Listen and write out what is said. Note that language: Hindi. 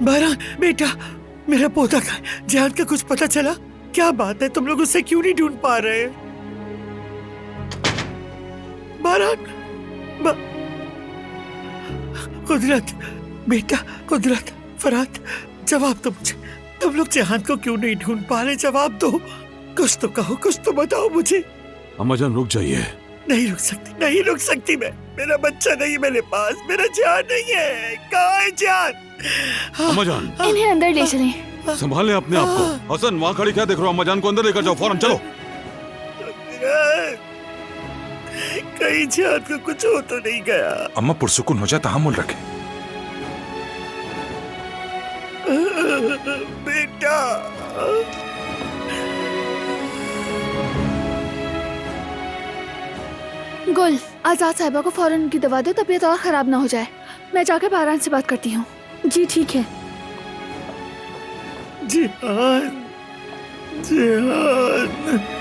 बारह बेटा, मेरा पोता का जिहाद का कुछ पता चला? क्या बात है, तुम लोग उसे क्यों नहीं ढूंढ पा रहे? बारह, कुदरत बेटा, कुदरत, फरहाद, जवाब दो मुझे। तुम लोग जिहाद को क्यों नहीं ढूंढ पा रहे? जवाब दो, कुछ तो कहो, कुछ तो बताओ मुझे। अम्मा जान रुक जाइए। नहीं रुक सकती, नहीं रुक सकती मैं। मेरा बच्चा नहीं मेरे पास, मेरा जान नहीं है। कहाँ है जान? अम्मा जान, इन्हें अंदर ले चलें। संभालें अपने आप को। हसन, वहाँ खड़ी क्या देख रहे हो? अम्मा जान को अंदर लेकर जाओ, फौरन चलो। कहीं जान को कुछ हो तो नहीं गया? अम्मा पुरसुकून हो जाए, तहम्मुल रखें। बेटा, गुल, आजाद साहिबा को फौरन उनकी दवा दो, तबीयत और खराब ना हो जाए। मैं जाकर बारान से बात करती हूँ। जी ठीक है। जिहान, जिहान।